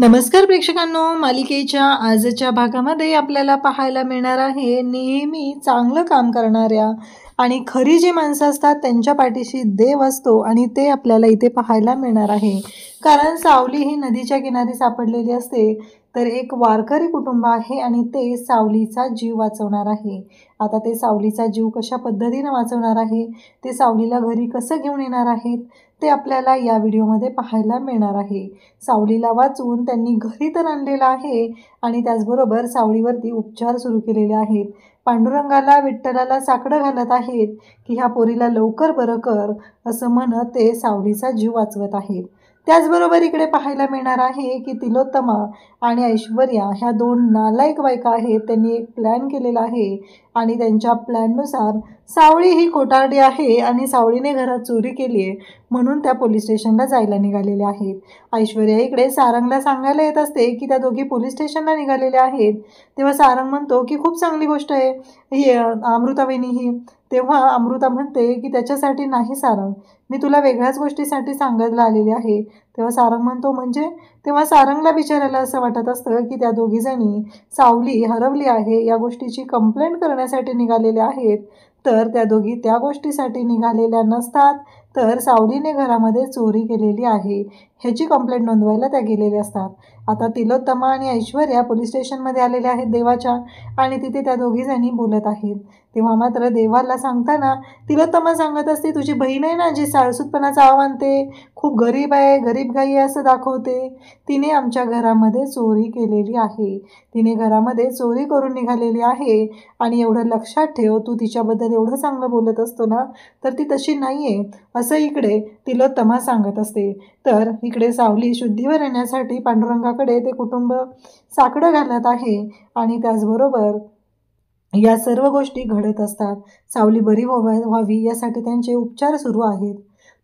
नमस्कार प्रेक्षकांनो, मालिकेच्या आजच्या भागामध्ये आपल्याला पाहायला मिळणार आहे नेहमी चांगलं काम करणाऱ्या आणि खरी जी माणसं असतात त्यांच्या पाठीशी देव असतो आणि ते आपल्याला इथे पाहायला मिळणार आहे. कारण सावली ही नदीच्या किनारी सापडलेली असते, तर एक वारकरी कुटुंब आहे आणि ते सावलीचा जीव वाचवणार आहे. आता ते सावलीचा जीव कशा पद्धतीने वाचवणार आहे, ते सावलीला घरी कसं घेऊन येणार आहेत, ते आपल्याला या व्हिडिओमध्ये पाहायला मिळणार आहे. सावलीला वाचवून त्यांनी घरी तर आणलेलं आहे आणि त्याचबरोबर सावलीवरती उपचार सुरू केलेले आहेत. पांडुरंगाला विठ्ठलाला साकडं घालत आहेत की ह्या पोरीला लवकर बरं कर असं म्हणत ते सावलीचा जीव वाचवत आहेत. त्याचबरोबर इकडे पाहायला मिळणार आहे की तिलोत्तमा आणि ऐश्वर्या ह्या दोन नालायक बायका आहेत. त्यांनी एक प्लॅन केलेला आहे आणि त्यांच्या प्लॅननुसार सावळी ही खोटारडी आहे आणि सावळीने घरात चोरी केली आहे म्हणून त्या पोलीस स्टेशनला जायला निघालेल्या आहेत. ऐश्वर्या इकडे सारंगला सांगायला येत असते की त्या दोघी पोलीस स्टेशनला निघालेल्या आहेत. तेव्हा सारंग म्हणतो की खूप चांगली गोष्ट आहे ही अमृतावहिनी ही. तेव्हा अमृता म्हणते की त्याच्यासाठी नाही सारंग, मी तुला वेगळ्याच गोष्टीसाठी सांगायला आलेली आहे. तेव्हा सारंग म्हणतो म्हणजे? तेव्हा सारंगला विचारायला असं वाटत असतं की त्या दोघीजणी सावली हरवली आहे या गोष्टीची कंप्लेंट करण्यासाठी निघालेल्या आहेत. तर त्या दोघी त्या गोष्टीसाठी निघालेल्या नसतात, तर सावलीने घरामध्ये चोरी केलेली आहे ह्याची कंप्लेंट नोंदवायला त्या गेलेल्या असतात. आता तिलोत्तमा आणि ऐश्वर्या पोलीस स्टेशनमध्ये आलेल्या आहेत देवाच्या आणि तिथे त्या दोघीजणी बोलत आहेत. तेव्हा मात्र देवाला सांगताना तिलोत्तमा सांगत असते, तुझी बहीण आहे ना जी साळसूतपणाचा आव आणते, खूप गरीब आहे, गरीब गाई आहे असं दाखवते, तिने आमच्या घरामध्ये चोरी केलेली आहे, तिने घरामध्ये चोरी करून निघालेली आहे आणि एवढं लक्षात ठेव, तू तिच्याबद्दल एवढं चांगलं बोलत असतो ना तर ती तशी नाही आहे असं इकडे तिलोत्तमा सांगत असते. तर इकडे सावली शुद्धीवर येण्यासाठी पांडुरंगाकडे ते कुटुंब साकडं घालत आहे आणि त्याचबरोबर या सर्व गोष्टी घडत असतात. सावली बरी व्हावी यासाठी त्यांचे उपचार सुरू आहेत.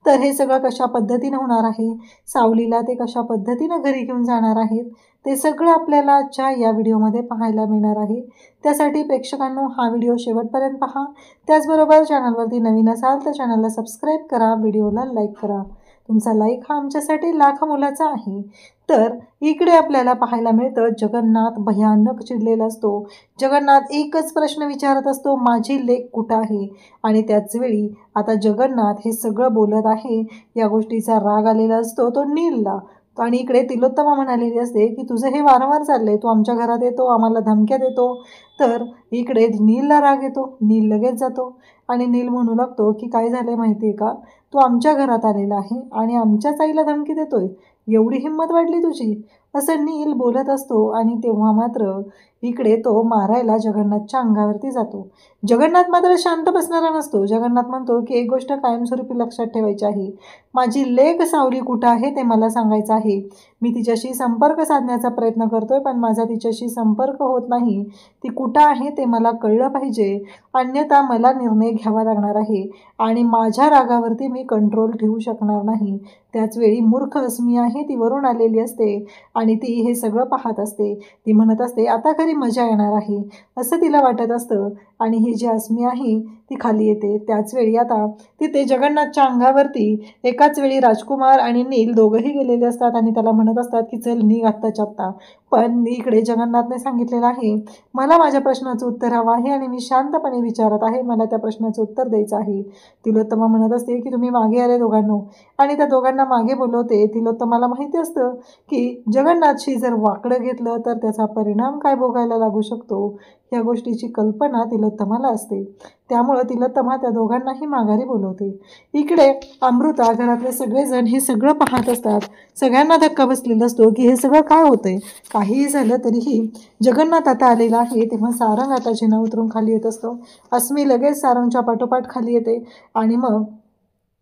तर हे सगळं कशा पद्धतीनं होणार आहे, सावलीला ते कशा पद्धतीनं घरी घेऊन जाणार आहेत, ते सगळं आपल्याला आजच्या या व्हिडिओमध्ये पाहायला मिळणार आहे. त्यासाठी प्रेक्षकांनो हा व्हिडिओ शेवटपर्यंत पहा. त्याचबरोबर चॅनलवरती नवीन असाल तर चॅनलला सबस्क्राईब करा, व्हिडिओला लाईक करा. तुमचा लाईक हा आमच्यासाठी लाख मोलाचा आहे. तर इकडे आपल्याला पाहायला मिळतं जगन्नाथ भयानक चिडलेला असतो. जगन्नाथ एकच प्रश्न विचारत असतो, माझी लेक कुठं आहे? आणि त्याचवेळी आता जगन्नाथ हे सगळं बोलत आहे या गोष्टीचा राग आलेला असतो तो नीलला. आणि इकडे तिलोत्तमा म्हणालेली असते की तुझं हे वारंवार चाललंय, तू आमच्या घरात येतो, आम्हाला धमक्या देतो. तर इकडे नीलला राग येतो, नील लगेच जातो आणि नील म्हणू लागतो की काय झालंय माहिती आहे का, तू आमच्या घरात आलेला आहे आणि आमच्याच आईला धमकी देतोय, एवढी हिंमत वाढली तुझी, असं नील बोलत असतो. आणि तेव्हा मात्र इकडे तो मारायला जगन्नाथच्या अंगावरती जातो. जगन्नाथ मात्र शांत बसणारा नसतो. जगन्नाथ म्हणतो की एक गोष्ट कायमस्वरूपी लक्षात ठेवायची आहे, माझी लेक सावली कुठं आहे ते मला सांगायचं आहे. मी तिच्याशी संपर्क साधण्याचा प्रयत्न करतोय पण माझा तिच्याशी संपर्क होत नाही, ती कुठं आहे ते मला कळलं पाहिजे, अन्यथा मला निर्णय घ्यावा लागणार आहे आणि माझ्या रागावरती मी कंट्रोल ठेवू शकणार नाही. त्याचवेळी मूर्ख अस्मी आहे ती वरून आलेली असते आणि ती हे सगळं पाहत असते. ती म्हणत असते आता खरी मजा येणार आहे असं तिला वाटत असतं आणि ही जी अस्मी आहे ती खाली येते. त्याचवेळी आता तिथे जगन्नाथच्या अंगावरती एकाच वेळी राजकुमार आणि नील दोघंही गेलेले असतात आणि त्याला म्हणत असतात की चल निघ आत्ताच्या आत्ता. पण इकडे जगन्नाथने सांगितलेलं आहे मला माझ्या प्रश्नाचं उत्तर हवं आहे आणि मी शांतपणे विचारत आहे, मला त्या प्रश्नाचं उत्तर द्यायचं आहे. तिलोत्तमा म्हणत असते की तुम्ही मागे आले दोघांनो आणि त्या दोघांना मागे बोलवते. तिलोत्तमाला माहिती असतं की जगन्नाथशी जर वाकडं घेतलं तर त्याचा परिणाम काय भोगायला लागू शकतो या गोष्टीची कल्पना तिलोत्तमाला असते. त्यामुळं तिलोत्तमा त्या दोघांनाही माघारी बोलवते. इकडे अमृता घरातले सगळेजण हे सगळं पाहत असतात. सगळ्यांना धक्का बसलेला असतो की हे सगळं काय होतंय. काहीही झालं तरीही जगन्नाथ आता आलेला आहे. तेव्हा सारंग आता जिना उतरून खाली येत असतो. अस्मी लगेच सारंगच्या पाठोपाठ खाली येते आणि मग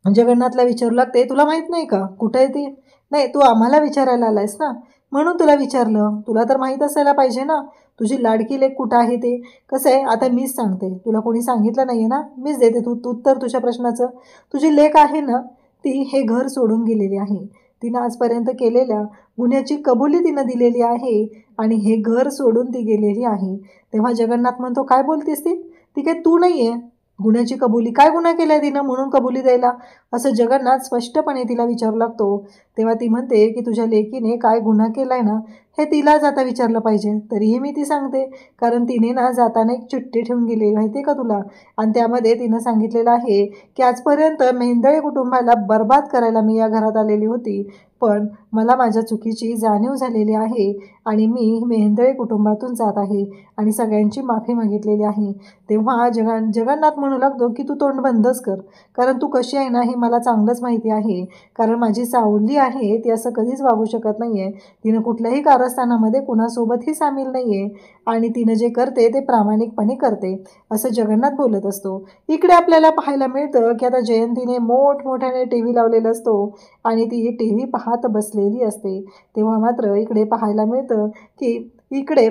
जगन्नाथला विचारू लागते, तुला माहीत नाही का कुठं आहे ती? नाही, तू आम्हाला विचारायला आलायस ना म्हणून तुला विचारलं, तुला तर माहीत असायला पाहिजे ना तुझी लाडकी लेक कुठं आहे ते. कसं आहे आता मीच सांगते, तुला कोणी सांगितलं नाही आहे ना, मीच देते तू उत्तर तुझ्या प्रश्नाचं. तुझी लेक आहे ना ती हे घर सोडून गेलेली आहे. तिनं आजपर्यंत केलेल्या गुन्ह्याची कबुली तिनं दिलेली आहे आणि हे घर सोडून ती गेलेली आहे. तेव्हा जगन्नाथ म्हणतो काय बोलतेस ती? ती काय तू नाही आहे, गुन्ह्याची कबुली काय गुन्हा केला तिनं म्हणून कबुली द्यायला, असं जगन्नाथ स्पष्टपणे तिला विचारू लागतो. तेव्हा ती म्हणते की तुझ्या लेकीने काय गुन्हा केलाय ना हे तिलाच आता विचारलं पाहिजे. तरीही मी ती सांगते, कारण तिने ना जाताना एक चिठ्ठी ठेवून गेली माहिती आहे का तुला. आणि त्यामध्ये तिनं सांगितलेलं आहे की आजपर्यंत मेहेंदळे कुटुंबाला बर्बाद करायला मी या घरात आलेली होती, पण मला माझ्या चुकीची जाणीव झालेली आहे आणि मी मेहेंदळे कुटुंबातून जात आहे आणि सगळ्यांची माफी मागितलेली आहे. तेव्हा जगन्नाथ म्हणू लागतो की तू तोंड बंदच कर, कारण तू कशी आहे ना हे मला चांगलंच माहिती आहे. कारण माझी सावली आहे ती असं कधीच वागू शकत नाही आहे. तिनं कुठल्याही कारस्थानामध्ये कुणासोबतही सामील नाही आहे आणि तिनं जे करते ते प्रामाणिकपणे करते, असं जगन्नाथ बोलत असतो. इकडे आपल्याला पाहायला मिळतं की आता जयंतीने मोठमोठ्याने टी व्ही लावलेला असतो आणि ती टी व्ही पाहत बसलेली असते. तेव्हा मात्र इकडे पाहायला मिळतं की इकडे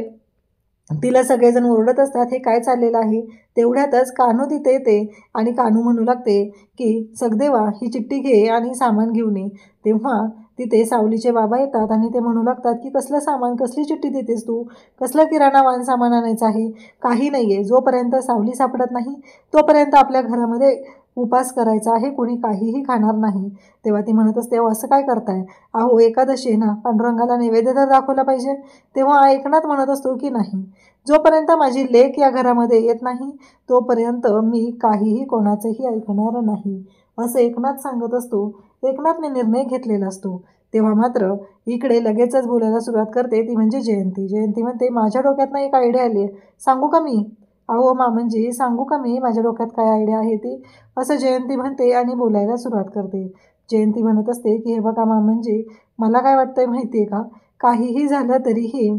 तिला सगळेजण ओरडत असतात, हे काय चाललेलं आहे. तेवढ्यातच कान्हू तिथे येते आणि कान्हू म्हणू लागते की सगदेवा ही चिठ्ठी घे आणि सामान घेऊन ये. तेव्हा तिथे सावलीचे बाबा येतात आणि ते म्हणू लागतात की कसलं सामान, कसली चिठ्ठी देतेस तू, कसलं किराणा वाण सामान आणायचं आहे. काही नाही आहे, जोपर्यंत सावली सापडत नाही तोपर्यंत आपल्या घरामध्ये उपास करायचा आहे, कोणी काहीही खाणार नाही. तेव्हा ती म्हणत असते, अहो असं काय करताय, अहो एकादशी आहे ना, पांडुरंगाला नैवेद्य तर दाखवला पाहिजे. तेव्हा एकनाथ म्हणत असतो की नाही, जोपर्यंत माझी लेक या घरामध्ये येत नाही तोपर्यंत मी काहीही कोणाचंही ऐकणार नाही, असं एकनाथ सांगत असतो. एकनाथने निर्णय घेतलेला असतो. तेव्हा मात्र इकडे लगेचच बोलायला सुरुवात करते ती म्हणजे जयंती. जयंती म्हणते, माझ्या डोक्यात एक आयडिया आली आहे, सांगू का मी. अहो मामनजी, सांगू का मी माझ्या डोक्यात काय आयडिया आहे ती, असं जयंती म्हणते आणि बोलायला सुरुवात करते. जयंती म्हणत असते की हे बघा मामनजी, मला काय वाटतंय माहिती आहे का, काहीही झालं तरीही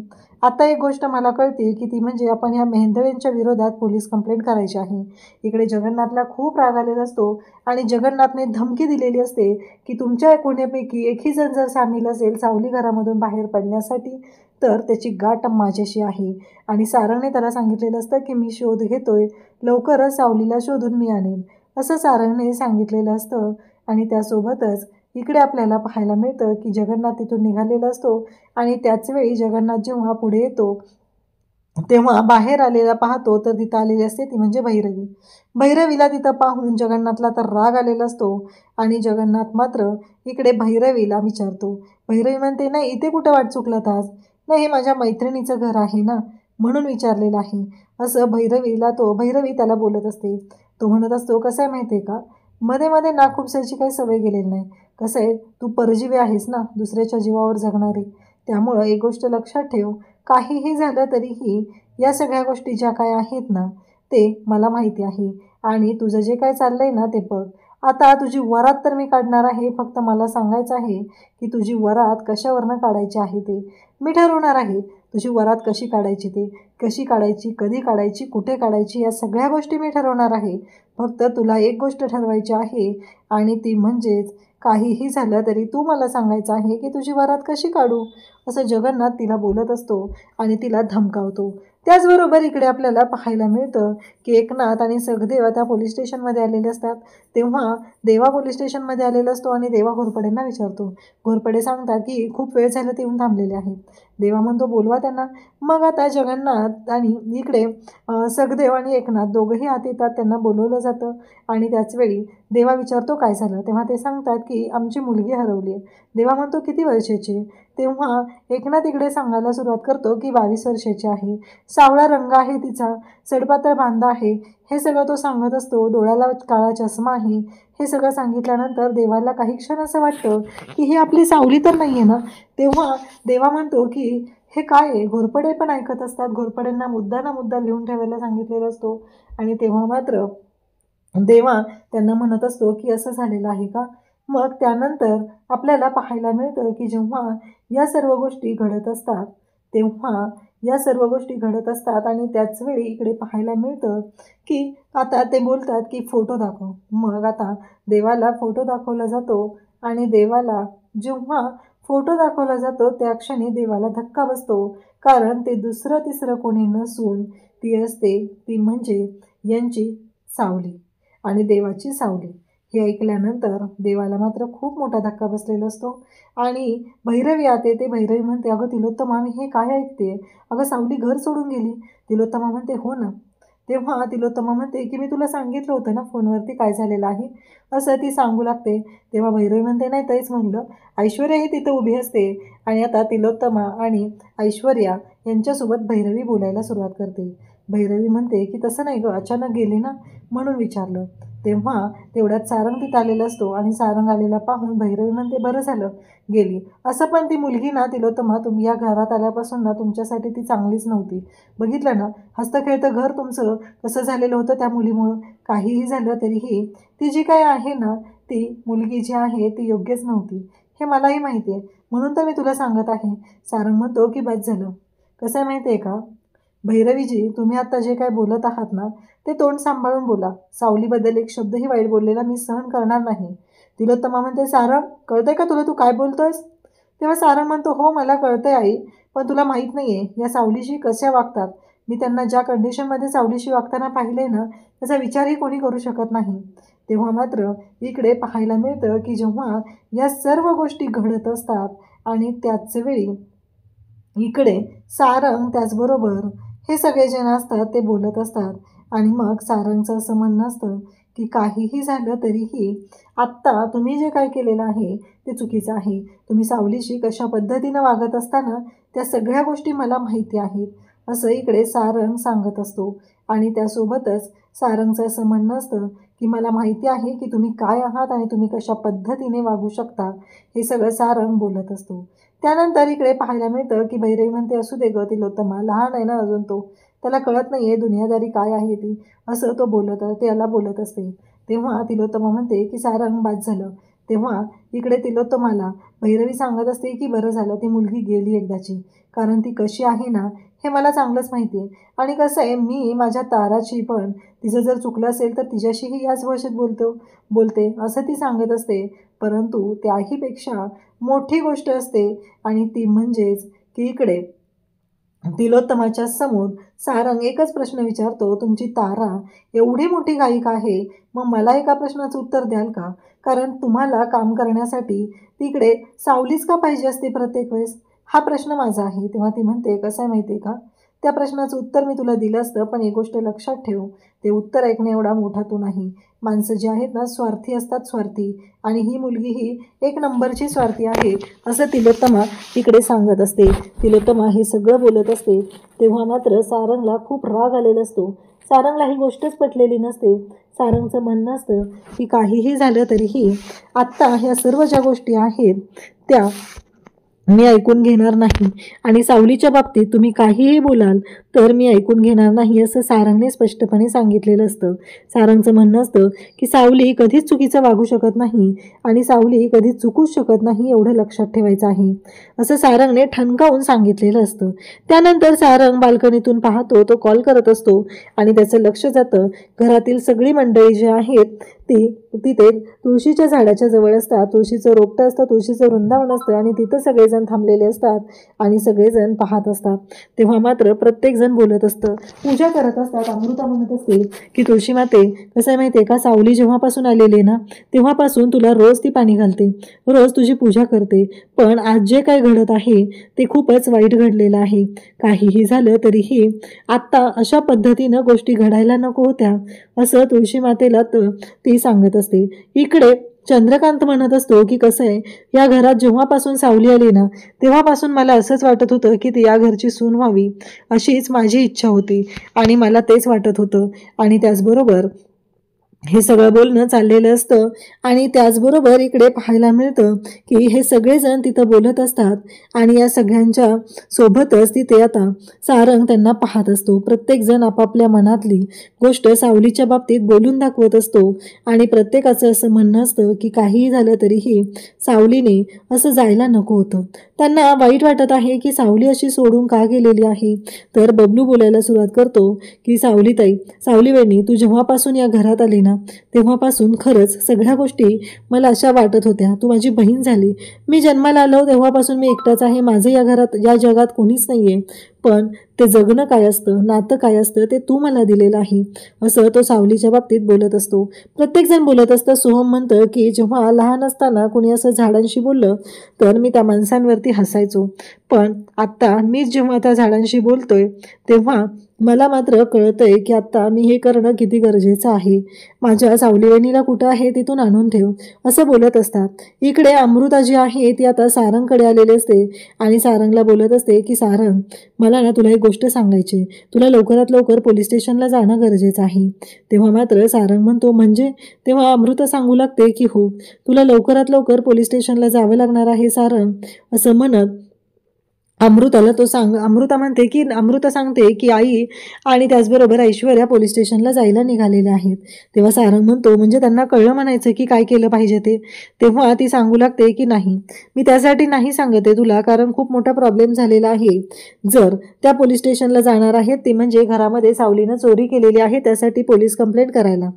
आता एक गोष्ट मला कळते की ती म्हणजे आपण ह्या मेहेंदळेंच्या विरोधात पोलीस कंप्लेंट करायची आहे. इकडे जगन्नाथला खूप राग आलेला असतो आणि जगन्नाथने धमकी दिलेली असते की तुमच्या कोण्यापैकी एकही जण जर सामील असेल सावली घरामधून बाहेर पडण्यासाठी तर त्याची गाठ माझ्याशी आहे. आणि सारंगने त्याला सांगितलेलं असतं की मी शोध घेतोय, लवकरच सावलीला शोधून मी आणेन, असं सारंगने सांगितलेलं असतं. आणि त्यासोबतच इकडे आपल्याला पाहायला मिळतं की जगन्नाथ तिथून निघालेला असतो आणि त्याचवेळी जगन्नाथ जेव्हा पुढे येतो तेव्हा बाहेर आलेला पाहतो तर तिथं आलेली असते ती म्हणजे भैरवी. भैरवीला तिथं पाहून जगन्नाथला तर राग आलेला असतो आणि जगन्नाथ मात्र इकडे भैरवीला विचारतो. भैरवी म्हणते, नाही इथे कुठं वाट चुकलात आज, नाही हे माझ्या मैत्रिणीचं घर आहे ना म्हणून विचारलेलं आहे, असं भैरवी त्याला बोलत असते. तो म्हणत असतो, कसं आहे माहिती आहे का, मध्ये मध्ये नाक खुपसायची काही सवय गेलेली नाही. कसं आहे, तू परजीवी आहेस ना, दुसऱ्याच्या जीवावर जगणारी, त्यामुळं एक गोष्ट लक्षात ठेव, काहीही झालं तरीही या सगळ्या गोष्टी ज्या काय आहेत ना ते मला माहिती आहे आणि तुझं जे काय चाललंय ना ते बघ. आता तुझी वरात तर मी काढणार आहे, फक्त मला सांगायचं आहे की तुझी वरात कशावरनं काढायची आहे ते मी ठरवणार आहे. तुझी वरात कशी काढायची, ते कशी काढायची, कधी काढायची, कुठे काढायची, या सगळ्या गोष्टी मी ठरवणार आहे. फक्त तुला एक गोष्ट ठरवायची आहे आणि ती म्हणजेच काहीही झालं तरी तू मला सांगायचं आहे की तुझी वरात कशी काढू, असं जगन्नाथ तिला बोलत असतो आणि तिला धमकावतो. त्याचबरोबर इकडे आपल्याला पाहायला मिळतं की एकनाथ आणि सखदेव त्या पोलीस स्टेशनमध्ये आलेले असतात. तेव्हा देवा पोलीस स्टेशनमध्ये आलेला असतो आणि देवा घोरपडेंना विचारतो. घोरपडे सांगतात की खूप वेळ झालं ते येऊन थांबलेले आहेत. देवा म्हणतो, बोलवा त्यांना. मग आता जगन्नाथ आणि इकडे सखदेव आणि एकनाथ दोघंही आत येतात, त्यांना बोलवलं जातं आणि त्याचवेळी देवा विचारतो काय झालं. तेव्हा ते सांगतात की आमची मुलगी हरवली आहे. देवा म्हणतो, किती वर्षाची. तेव्हा एकनाथ इकडे सांगायला सुरुवात करतो की 22 वर्षाची आहे, सावळा रंग आहे तिचा, सडपातळ बांधा आहे, हे सगळं तो सांगत असतो. डोळ्याला काळा चष्मा आहे. हे सगळं सांगितल्यानंतर देवाला काही क्षण असं वाटतं की ही आपली सावली तर नाही आहे ना. तेव्हा देवा म्हणतो की हे काय आहे. घोरपडे पण ऐकत असतात. घोरपड्यांना मुद्दा ना मुद्दा लिहून ठेवायला सांगितलेला असतो आणि तेव्हा मात्र देवा त्यांना म्हणत असतो की असं झालेलं आहे का. मग त्यानंतर आपल्याला पाहायला मिळतं की जेव्हा या सर्व गोष्टी घडत असतात आणि त्याचवेळी इकडे पाहायला मिळतं की आता ते बोलतात की फोटो दाखव. मग आता देवाला फोटो दाखवला जातो आणि देवाला जेव्हा फोटो दाखवला जातो त्या क्षणी देवाला धक्का बसतो, कारण ते दुसरं तिसरं कोणी नसून ती असते ती म्हणजे यांची सावली आणि देवाची सावली. हे ऐकल्यानंतर देवाला मात्र खूप मोठा धक्का बसलेला असतो आणि भैरवी आते ते भैरवी म्हणते, अगं तिलोत्तमा मी हे काय ऐकते, अगं सावली घर सोडून गेली. तिलोत्तमा म्हणते, हो ना, तेव्हा तिलोत्तमा म्हणते की मी तुला सांगितलं होतं ना फोनवरती काय झालेलं आहे, असं ती सांगू लागते. तेव्हा भैरवी म्हणते नाही तेच म्हणलं. ऐश्वर्या ही तिथं उभी असते आणि आता तिलोत्तमा आणि ऐश्वर्या यांच्यासोबत भैरवी बोलायला सुरुवात करते. भैरवी म्हणते की तसं नाही गं, अचानक गेली ना म्हणून विचारलं. तेव्हा तेवढ्यात सारंग तिथं आलेला असतो आणि सारंग आलेला पाहून भैरवी म्हणते बरं झालं गेली. असं पण ती मुलगी ना तिलोत्तमा, तुम्ही या घरात आल्यापासून ना तुमच्यासाठी ती चांगलीच नव्हती. बघितलं ना हसतं घर तुमचं कसं झालेलं होतं त्या मुलीमुळं. काहीही झालं तरीही ती जी काय आहे ना ती मुलगी जी आहे ती योग्यच नव्हती, हे मलाही माहिती आहे, म्हणून तर मी तुला सांगत आहे. सारंग म्हणतो की बस झालं. कसं आहे माहिती आहे का भैरवीजी, तुम्ही आता जे काय बोलत आहात ना ते तोंड सांभाळून बोला. सावलीबद्दल एक शब्दही वाईट बोललेला मी सहन करणार नाही. तिलोत्तमा म्हणते सारंग कळतंय का तुला तू काय बोलतोयस? तेव्हा सारंग म्हणतो हो मला कळतंय आई, पण तुला माहीत नाही आहे या सावलीशी कशा वागतात. मी त्यांना ज्या कंडिशनमध्ये सावलीशी वागताना पाहिले ना त्याचा विचारही कोणी करू शकत नाही. तेव्हा मात्र इकडे पाहायला मिळतं की जेव्हा या सर्व गोष्टी घडत असतात आणि त्याच वेळी इकडे सारंग त्याचबरोबर हे सगळे जे असतात ते बोलत असतात आणि मग सारंगचं असं म्हणणं असतं की काहीही झालं तरीही आत्ता तुम्ही जे काय केलेलं आहे ते चुकीचं आहे. तुम्ही सावलीशी कशा पद्धतीनं वागत असताना त्या सगळ्या गोष्टी मला माहिती आहेत, असं इकडे सारंग सांगत असतो. आणि त्यासोबतच सारंगचं असं म्हणणं असतं की मला माहिती आहे की तुम्ही काय आहात आणि तुम्ही कशा पद्धतीने वागू शकता, हे सगळं सारंग बोलत असतो. त्यानंतर इकडे पाहायला मिळतं की भैरवी म्हणते असू दे गं तिलोत्तमा, लहान आहे ना अजून तो, त्याला कळत नाही आहे दुनियादारी काय आहे ती, असं त्याला बोलत असते. तेव्हा तिलोत्तमा म्हणते की सारंग बाद झालं. तेव्हा इकडे तिलोत्तमाला भैरवी सांगत असते की बरं झालं ती मुलगी गेली एकदाची, कारण ती कशी आहे ना हे मला चांगलंच माहिती आहे. आणि कसं आहे मी माझ्या ताराची पण तिचं जर चुकलं असेल तर तिच्याशीही याच भाषेत बोलते असं ती सांगत असते. परंतु त्याहीपेक्षा मोठी गोष्ट असते आणि ती म्हणजेच की इकडे तिलोत्तमाच्या समोर सारंग एकच प्रश्न विचारतो, तुमची तारा एवढी मोठी गायिका आहे, मग मला एका प्रश्नाचं उत्तर द्याल का? कारण तुम्हाला काम करण्यासाठी तिकडे सावलीच का पाहिजे असते प्रत्येक वेळेस, हा प्रश्न माझा आहे. तेव्हा ती म्हणते कसं आहे माहिती आहे का, त्या प्रश्नाचं उत्तर मी तुला दिलं असतं, पण एक गोष्ट लक्षात ठेव, ते उत्तर ऐकणे एवढा मोठा तू नाही. माणसं जी आहेत ना स्वार्थी असतात, स्वार्थी, आणि ही मुलगी ही एक नंबरची स्वार्थी आहे, असं तिलोत्तमा इकडे सांगत असते. तिलोत्तमा हे सगळं बोलत असते. तेव्हा मात्र सारंगला खूप राग आलेला असतो. सारंगला ही गोष्टच पटलेली नसते. सारंगचं म्हणणं असतं की काहीही झालं तरीही आत्ता ह्या सर्व ज्या गोष्टी आहेत त्या मी ऐकून घेणार नाही आणि सावलीच्या बाबतीत तुम्ही काहीही बोलाल तर मी ऐकून घेणार नाही, असं सारंगने स्पष्टपणे सांगितलेलं असतं. सारंगचं म्हणणं असतं की सावली कधीच चुकीचं वागू शकत नाही आणि सावली कधीच चुकूच शकत नाही, एवढं लक्षात ठेवायचं आहे, असं सारंगने ठणकावून सांगितलेलं असतं. त्यानंतर सारंग बाल्कनीतून पाहतो, तो कॉल करत असतो आणि त्याचं लक्ष जातं घरातील सगळी मंडळी जी आहेत ती तिथे तुळशीच्या झाडाच्या जवळ असतात. तुळशीचं रोपटं असतं, तुळशीचं वृंदावन असतं आणि तिथं सगळेजण थांबलेले असतात आणि सगळेजण पाहत असतात. तेव्हा मात्र प्रत्येकजण बोलत असतं, पूजा करत असतात. अमृता म्हणत असते की तुळशी माते कसं आहे माहिती आहे का, सावली जेव्हापासून आलेली आहे ना तेव्हापासून तुला रोज ती पाणी घालते, रोज तुझी पूजा करते, पण आज जे काय घडत आहे ते खूपच वाईट घडलेलं आहे. काहीही झालं तरीही आत्ता अशा पद्धतीनं गोष्टी घडायला नको होत्या, असं तुळशी मातेला ती सांगत असते. इकडे चंद्रकांत म्हणत असतो की कसं आहे, या घरात जेव्हापासून सावली आली ना तेव्हापासून मला असंच वाटत होतं की ती या घरची सून व्हावी, अशीच माझी इच्छा होती आणि मला तेच वाटत होतं. आणि त्याचबरोबर हे सगळं बोलणं चाललेलं असतं आणि त्याचबरोबर इकडे पाहायला मिळतं की हे सगळेजण तिथं बोलत असतात आणि या सगळ्यांच्या सोबतच तिथे आता सारंग त्यांना पाहत असतो. प्रत्येकजण आपापल्या मनातली गोष्ट सावलीच्या बाबतीत बोलून दाखवत असतो आणि प्रत्येकाचं असं म्हणणं असतं की काहीही झालं तरीही सावलीने असं जायला नको होतं. त्यांना वाईट वाटत आहे की सावली अशी सोडून का गेलेली आहे. तर बबलू बोलायला सुरुवात करतो की सावलीताई, सावली वहिनी, तू जेव्हापासून या घरात आली ना तेव्हापासून खरंच सगळ्या गोष्टी मला अशा वाटत होत्या, तू माझी बहीण झाली. मी जन्माला आलो तेव्हापासून मी एकटाच आहे, माझं या घरात या जगात कोणीच नाही आहे, पण ते जगणं काय असतं, नातं काय असतं ते तू मला दिलेलं आहे, असं तो सावलीच्या बाबतीत बोलत असतो. प्रत्येकजण बोलत असतं. सोहम म्हणतं की जेव्हा लहान असताना कोणी असं झाडांशी बोललं तर मी त्या माणसांवरती हसायचो, पण आत्ता मी जेव्हा त्या झाडांशी बोलतोय तेव्हा मला मात्र कळतंय की आत्ता मी हे करणं किती गरजेचं आहे. माझ्या सावली वहिनीला कुठं आहे तिथून आणून ठेव, असं बोलत असतात. इकडे अमृता जी आहे ती आता सारंगकडे आलेली असते आणि सारंगला बोलत असते की सारंग, मला ना तुला एक गोष्ट सांगायची, तुला लवकरात लवकर पोलीस स्टेशनला जाणं गरजेचं आहे. तेव्हा मात्र सारंग म्हणतो म्हणजे? तेव्हा अमृता सांगू लागते की हो, तुला लवकरात लवकर पोलीस स्टेशनला जावं लागणार आहे सारंग, असं म्हणत अमृता सांगते की आई आणि त्याचबरोबर ऐश्वर्या पोलीस स्टेशनला जायला निघालेल्या आहेत. तेव्हा सारंग म्हणतो म्हणजे त्यांना कळलं म्हणायचं की काय केलं पाहिजे ते. तेव्हा ती सांगू लागते की नाही, मी त्यासाठी नाही सांगते तुला, कारण खूप मोठा प्रॉब्लेम झालेला आहे. जर त्या पोलीस स्टेशनला जाणार आहेत ते म्हणजे घरामध्ये सावलीनं चोरी केलेली आहे त्यासाठी पोलीस कंप्लेंट करायला.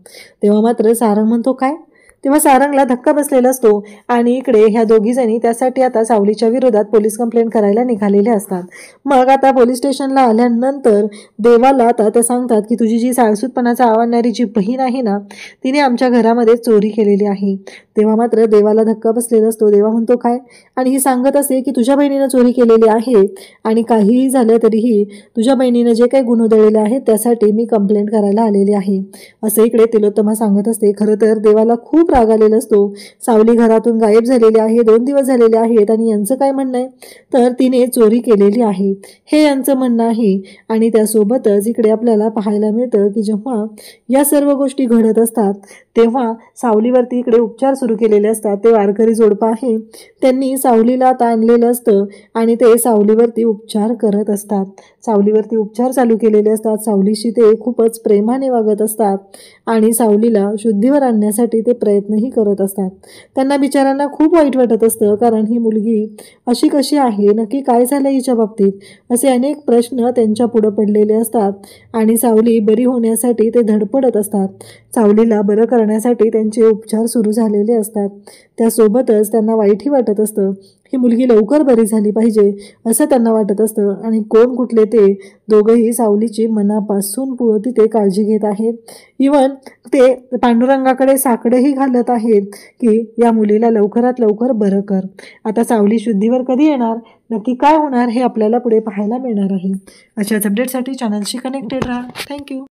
तेव्हा मात्र सारंग म्हणतो काय? तेव्हा सारंगला धक्का बसलेला असतो आणि इकडे ह्या दोघी जणी त्यासाठी आता सावलीच्या विरोधात पोलीस कंप्लेंट करायला निघालेले असतात. मग आता पोलीस स्टेशनला आल्यानंतर देवाला आता ते सांगतात की तुझी जी साळसूतपणाचा आवडणारी जी बहीण आहे ना, तिने आमच्या घरामध्ये चोरी केलेली आहे. तेव्हा मात्र देवाला धक्का बसलेला असतो. देवा म्हणतो काय? आणि ही सांगत असते की तुझ्या बहिणीनं चोरी केलेली आहे आणि काहीही झालं तरीही तुझ्या बहिणीनं जे काही गुन्हे दळलेले आहेत त्यासाठी मी कंप्लेंट करायला आलेली आहे, असं इकडे तिलोत्तमा सांगत असते. खरं तर देवाला खूप राग आलेला असतो. सावली घरातून गायब झालेली आहे, 2 दिवस झालेले आहेत आणि यांचं काय म्हणणं आहे तर तिने चोरी केलेली आहे हे यांचं म्हणणं आहे. आणि त्यासोबतच इकडे आपल्याला पाहायला मिळतं की जेव्हा या सर्व गोष्टी घडत असतात तेव्हा सावलीवरती इकडे उपचार सुरू केलेले असतात. ते वारकरी जोडपं आहे, त्यांनी सावलीला आता आणलेलं असतं आणि ते सावलीवरती उपचार करत असतात. सावलीवरती उपचार चालू केलेले असतात. सावलीशी ते खूपच प्रेमाने वागत असतात आणि सावलीला शुद्धीवर आणण्यासाठी ते प्रयत्नही करत असतात. त्यांना बिचारांना खूप वाईट वाटत असतं, कारण ही मुलगी अशी कशी आहे, नक्की काय झालं हिच्या बाबतीत, असे अनेक प्रश्न त्यांच्या पुढे पडलेले असतात आणि सावली बरी होण्यासाठी ते धडपडत असतात. सावलीला बरं करण्यासाठी त्यांचे उपचार सुरू झालेले असतात. त्यासोबतच त्यांना वाईटही वाटत असतं. ही मुलगी लवकर बरी झाली पाहिजे असं त्यांना वाटत असतं आणि कोण कुठले ते दोघंही सावलीची मनापासून तिथे काळजी घेत आहेत. इवन ते पांडुरंगाकडे साकडंही घालत आहेत की या मुलीला लवकरात लवकर बरं कर. आता सावली शुद्धीवर कधी येणार, नक्की काय होणार हे आपल्याला पुढे पाहायला मिळणार आहे. अशाच अपडेटसाठी चॅनलशी कनेक्टेड राहा. थँक्यू.